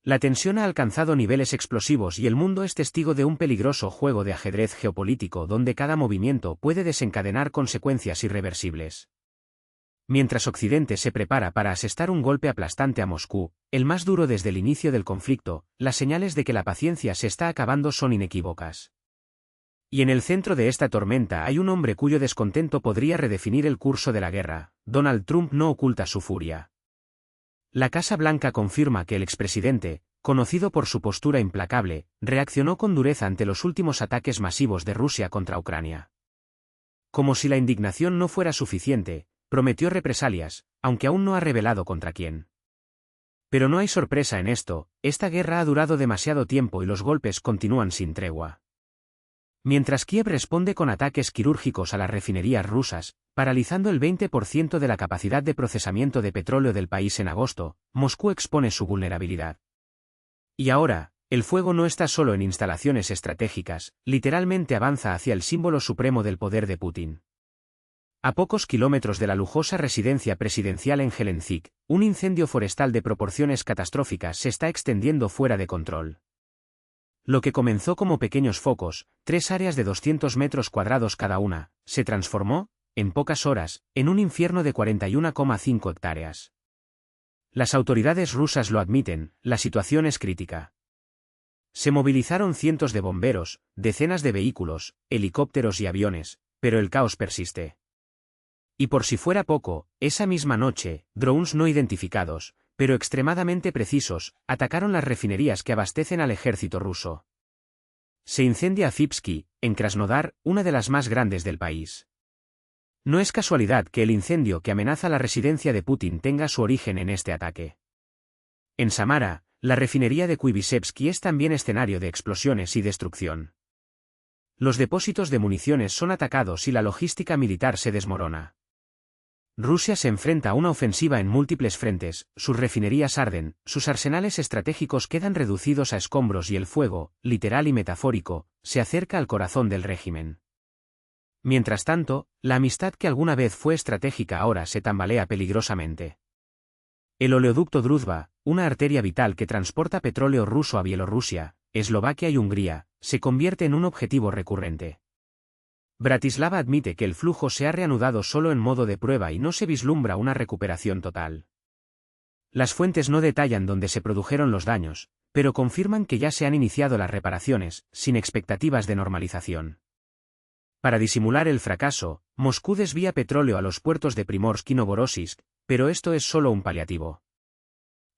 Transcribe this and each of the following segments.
La tensión ha alcanzado niveles explosivos y el mundo es testigo de un peligroso juego de ajedrez geopolítico donde cada movimiento puede desencadenar consecuencias irreversibles. Mientras Occidente se prepara para asestar un golpe aplastante a Moscú, el más duro desde el inicio del conflicto, las señales de que la paciencia se está acabando son inequívocas. Y en el centro de esta tormenta hay un hombre cuyo descontento podría redefinir el curso de la guerra. Donald Trump no oculta su furia. La Casa Blanca confirma que el expresidente, conocido por su postura implacable, reaccionó con dureza ante los últimos ataques masivos de Rusia contra Ucrania. Como si la indignación no fuera suficiente, prometió represalias, aunque aún no ha revelado contra quién. Pero no hay sorpresa en esto, esta guerra ha durado demasiado tiempo y los golpes continúan sin tregua. Mientras Kiev responde con ataques quirúrgicos a las refinerías rusas, paralizando el 20% de la capacidad de procesamiento de petróleo del país en agosto, Moscú expone su vulnerabilidad. Y ahora, el fuego no está solo en instalaciones estratégicas, literalmente avanza hacia el símbolo supremo del poder de Putin. A pocos kilómetros de la lujosa residencia presidencial en Gelendzhik, un incendio forestal de proporciones catastróficas se está extendiendo fuera de control. Lo que comenzó como pequeños focos, 3 áreas de 200 metros cuadrados cada una, se transformó, en pocas horas, en un infierno de 41,5 hectáreas. Las autoridades rusas lo admiten, la situación es crítica. Se movilizaron cientos de bomberos, decenas de vehículos, helicópteros y aviones, pero el caos persiste. Y por si fuera poco, esa misma noche, drones no identificados, pero extremadamente precisos, atacaron las refinerías que abastecen al ejército ruso. Se incendia Azovstal, en Krasnodar, una de las más grandes del país. No es casualidad que el incendio que amenaza la residencia de Putin tenga su origen en este ataque. En Samara, la refinería de Kuivysevsky es también escenario de explosiones y destrucción. Los depósitos de municiones son atacados y la logística militar se desmorona. Rusia se enfrenta a una ofensiva en múltiples frentes, sus refinerías arden, sus arsenales estratégicos quedan reducidos a escombros y el fuego, literal y metafórico, se acerca al corazón del régimen. Mientras tanto, la amistad que alguna vez fue estratégica ahora se tambalea peligrosamente. El oleoducto Druzhba, una arteria vital que transporta petróleo ruso a Bielorrusia, Eslovaquia y Hungría, se convierte en un objetivo recurrente. Bratislava admite que el flujo se ha reanudado solo en modo de prueba y no se vislumbra una recuperación total. Las fuentes no detallan dónde se produjeron los daños, pero confirman que ya se han iniciado las reparaciones, sin expectativas de normalización. Para disimular el fracaso, Moscú desvía petróleo a los puertos de Primorsk y Novorossiysk, pero esto es solo un paliativo.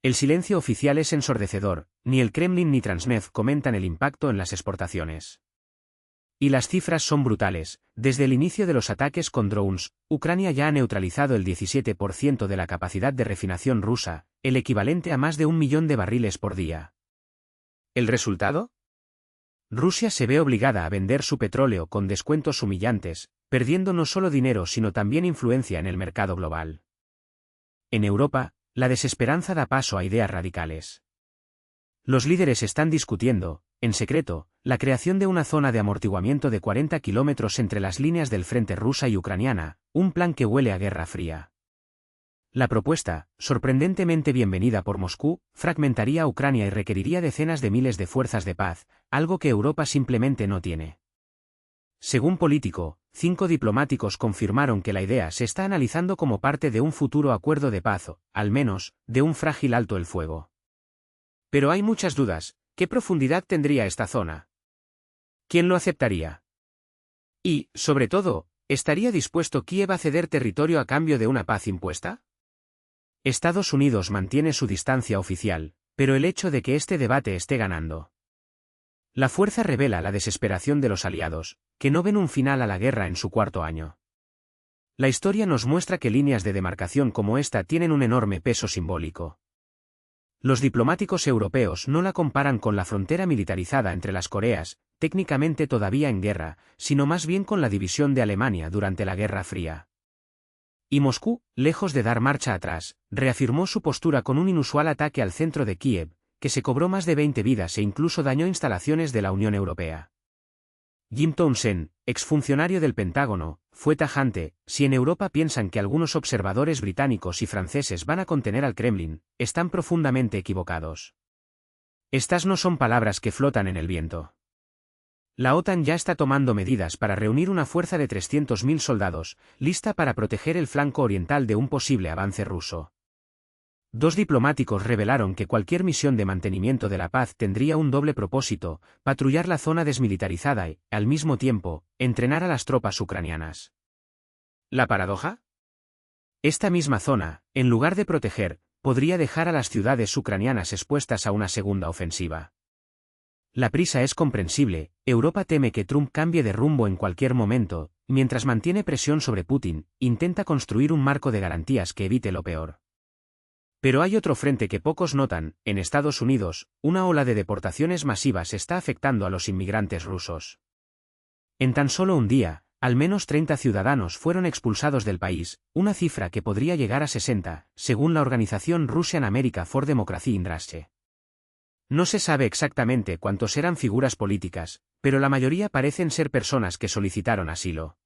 El silencio oficial es ensordecedor, ni el Kremlin ni Transneft comentan el impacto en las exportaciones. Y las cifras son brutales. Desde el inicio de los ataques con drones, Ucrania ya ha neutralizado el 17% de la capacidad de refinación rusa, el equivalente a más de 1 millón de barriles por día. ¿El resultado? Rusia se ve obligada a vender su petróleo con descuentos humillantes, perdiendo no solo dinero sino también influencia en el mercado global. En Europa, la desesperanza da paso a ideas radicales. Los líderes están discutiendo, en secreto, la creación de una zona de amortiguamiento de 40 kilómetros entre las líneas del frente rusa y ucraniana, un plan que huele a Guerra Fría. La propuesta, sorprendentemente bienvenida por Moscú, fragmentaría a Ucrania y requeriría decenas de miles de fuerzas de paz, algo que Europa simplemente no tiene. Según Político, 5 diplomáticos confirmaron que la idea se está analizando como parte de un futuro acuerdo de paz o, al menos, de un frágil alto el fuego. Pero hay muchas dudas. ¿Qué profundidad tendría esta zona? ¿Quién lo aceptaría? Y, sobre todo, ¿estaría dispuesto Kiev a ceder territorio a cambio de una paz impuesta? Estados Unidos mantiene su distancia oficial, pero el hecho de que este debate esté ganando. La fuerza revela la desesperación de los aliados, que no ven un final a la guerra en su 4º año. La historia nos muestra que líneas de demarcación como esta tienen un enorme peso simbólico. Los diplomáticos europeos no la comparan con la frontera militarizada entre las Coreas, técnicamente todavía en guerra, sino más bien con la división de Alemania durante la Guerra Fría. Y Moscú, lejos de dar marcha atrás, reafirmó su postura con un inusual ataque al centro de Kiev, que se cobró más de 20 vidas e incluso dañó instalaciones de la Unión Europea. Jim Townsend, exfuncionario del Pentágono, fue tajante: si en Europa piensan que algunos observadores británicos y franceses van a contener al Kremlin, están profundamente equivocados. Estas no son palabras que flotan en el viento. La OTAN ya está tomando medidas para reunir una fuerza de 300.000 soldados, lista para proteger el flanco oriental de un posible avance ruso. Dos diplomáticos revelaron que cualquier misión de mantenimiento de la paz tendría un doble propósito: patrullar la zona desmilitarizada y, al mismo tiempo, entrenar a las tropas ucranianas. ¿La paradoja? Esta misma zona, en lugar de proteger, podría dejar a las ciudades ucranianas expuestas a una segunda ofensiva. La prisa es comprensible. Europa teme que Trump cambie de rumbo en cualquier momento, mientras mantiene presión sobre Putin, intenta construir un marco de garantías que evite lo peor. Pero hay otro frente que pocos notan: en Estados Unidos, una ola de deportaciones masivas está afectando a los inmigrantes rusos. En tan solo un día, al menos 30 ciudadanos fueron expulsados del país, una cifra que podría llegar a 60, según la organización Russian America for Democracy Indrasche. No se sabe exactamente cuántos eran figuras políticas, pero la mayoría parecen ser personas que solicitaron asilo.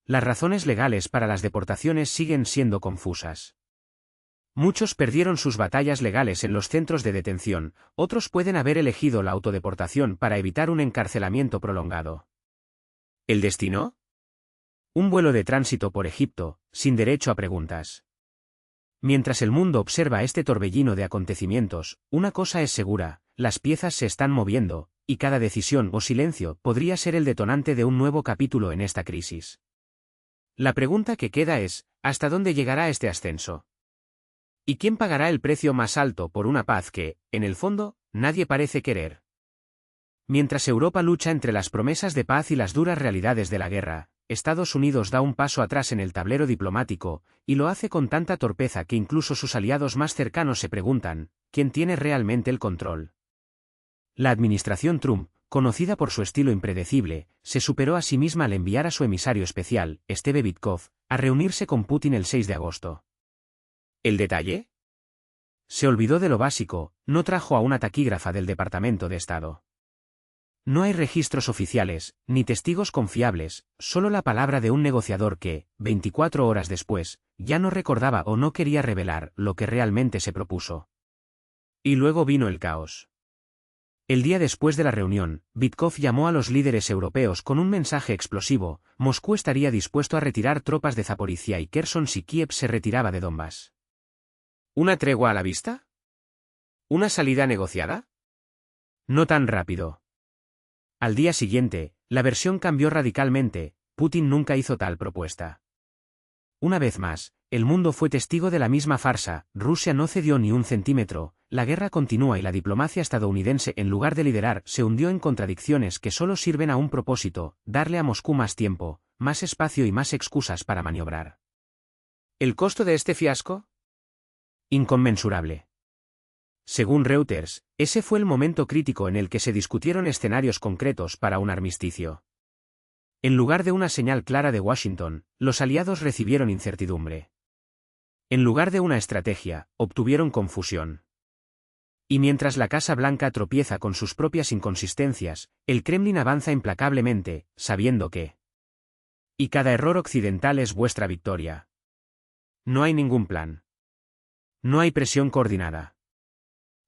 Las razones legales para las deportaciones siguen siendo confusas. Muchos perdieron sus batallas legales en los centros de detención, otros pueden haber elegido la autodeportación para evitar un encarcelamiento prolongado. ¿El destino? Un vuelo de tránsito por Egipto, sin derecho a preguntas. Mientras el mundo observa este torbellino de acontecimientos, una cosa es segura: las piezas se están moviendo, y cada decisión o silencio podría ser el detonante de un nuevo capítulo en esta crisis. La pregunta que queda es: ¿hasta dónde llegará este ascenso? ¿Y quién pagará el precio más alto por una paz que, en el fondo, nadie parece querer? Mientras Europa lucha entre las promesas de paz y las duras realidades de la guerra, Estados Unidos da un paso atrás en el tablero diplomático, y lo hace con tanta torpeza que incluso sus aliados más cercanos se preguntan: ¿quién tiene realmente el control? La administración Trump, conocida por su estilo impredecible, se superó a sí misma al enviar a su emisario especial, Steve Witkoff, a reunirse con Putin el 6 de agosto. ¿El detalle? Se olvidó de lo básico: no trajo a una taquígrafa del Departamento de Estado. No hay registros oficiales, ni testigos confiables, solo la palabra de un negociador que, 24 horas después, ya no recordaba o no quería revelar lo que realmente se propuso. Y luego vino el caos. El día después de la reunión, Witkoff llamó a los líderes europeos con un mensaje explosivo: Moscú estaría dispuesto a retirar tropas de Zaporizhia y Kherson si Kiev se retiraba de Donbass. ¿Una tregua a la vista? ¿Una salida negociada? No tan rápido. Al día siguiente, la versión cambió radicalmente: Putin nunca hizo tal propuesta. Una vez más, el mundo fue testigo de la misma farsa: Rusia no cedió ni un centímetro, la guerra continúa y la diplomacia estadounidense, en lugar de liderar, se hundió en contradicciones que solo sirven a un propósito: darle a Moscú más tiempo, más espacio y más excusas para maniobrar. ¿El costo de este fiasco? Inconmensurable. Según Reuters, ese fue el momento crítico en el que se discutieron escenarios concretos para un armisticio. En lugar de una señal clara de Washington, los aliados recibieron incertidumbre. En lugar de una estrategia, obtuvieron confusión. Y mientras la Casa Blanca tropieza con sus propias inconsistencias, el Kremlin avanza implacablemente, sabiendo que... Y cada error occidental es vuestra victoria. No hay ningún plan. No hay presión coordinada.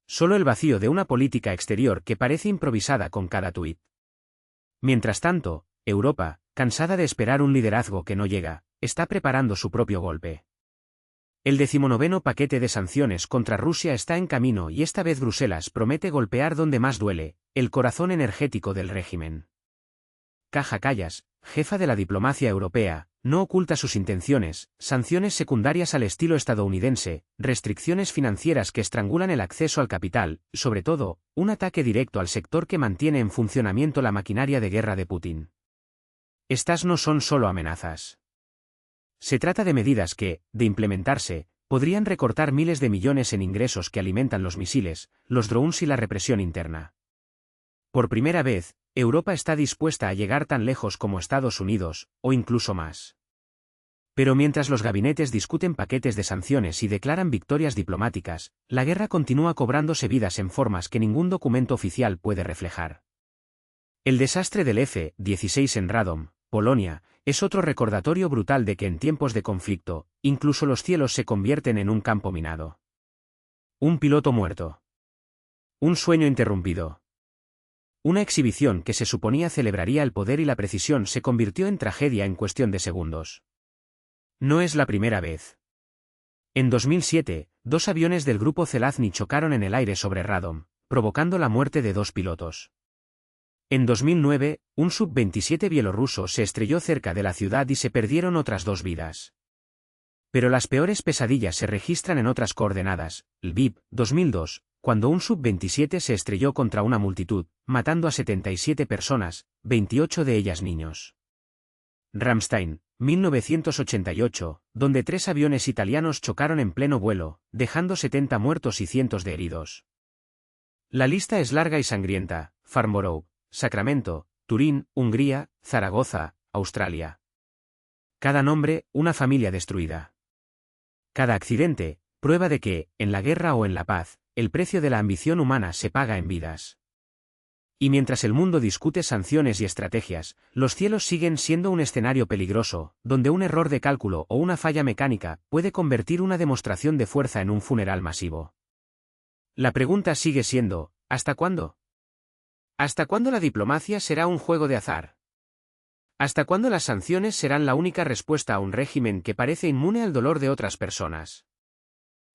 Solo el vacío de una política exterior que parece improvisada con cada tuit. Mientras tanto, Europa, cansada de esperar un liderazgo que no llega, está preparando su propio golpe. El 19º paquete de sanciones contra Rusia está en camino y esta vez Bruselas promete golpear donde más duele: el corazón energético del régimen. Kaja Kallas, jefa de la diplomacia europea, no oculta sus intenciones: sanciones secundarias al estilo estadounidense, restricciones financieras que estrangulan el acceso al capital, sobre todo, un ataque directo al sector que mantiene en funcionamiento la maquinaria de guerra de Putin. Estas no son solo amenazas. Se trata de medidas que, de implementarse, podrían recortar miles de millones en ingresos que alimentan los misiles, los drones y la represión interna. Por primera vez, Europa está dispuesta a llegar tan lejos como Estados Unidos, o incluso más. Pero mientras los gabinetes discuten paquetes de sanciones y declaran victorias diplomáticas, la guerra continúa cobrándose vidas en formas que ningún documento oficial puede reflejar. El desastre del F-16 en Radom, Polonia, es otro recordatorio brutal de que en tiempos de conflicto, incluso los cielos se convierten en un campo minado. Un piloto muerto. Un sueño interrumpido. Una exhibición que se suponía celebraría el poder y la precisión se convirtió en tragedia en cuestión de segundos. No es la primera vez. En 2007, 2 aviones del grupo Zelazny chocaron en el aire sobre Radom, provocando la muerte de 2 pilotos. En 2009, un Sub-27 bielorruso se estrelló cerca de la ciudad y se perdieron otras 2 vidas. Pero las peores pesadillas se registran en otras coordenadas. Lviv, 2002, cuando un Sub-27 se estrelló contra una multitud, matando a 77 personas, 28 de ellas niños. Ramstein, 1988, donde 3 aviones italianos chocaron en pleno vuelo, dejando 70 muertos y cientos de heridos. La lista es larga y sangrienta. Farnborough, Sacramento, Turín, Hungría, Zaragoza, Australia. Cada nombre, una familia destruida. Cada accidente, prueba de que, en la guerra o en la paz, el precio de la ambición humana se paga en vidas. Y mientras el mundo discute sanciones y estrategias, los cielos siguen siendo un escenario peligroso, donde un error de cálculo o una falla mecánica puede convertir una demostración de fuerza en un funeral masivo. La pregunta sigue siendo, ¿hasta cuándo? ¿Hasta cuándo la diplomacia será un juego de azar? ¿Hasta cuándo las sanciones serán la única respuesta a un régimen que parece inmune al dolor de otras personas?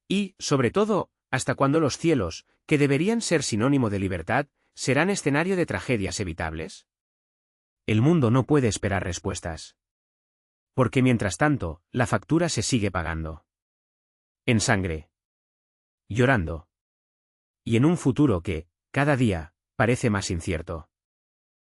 Y, sobre todo, ¿hasta cuándo los cielos, que deberían ser sinónimo de libertad, serán escenario de tragedias evitables? El mundo no puede esperar respuestas. Porque mientras tanto, la factura se sigue pagando. En sangre. Llorando. Y en un futuro que, cada día, parece más incierto.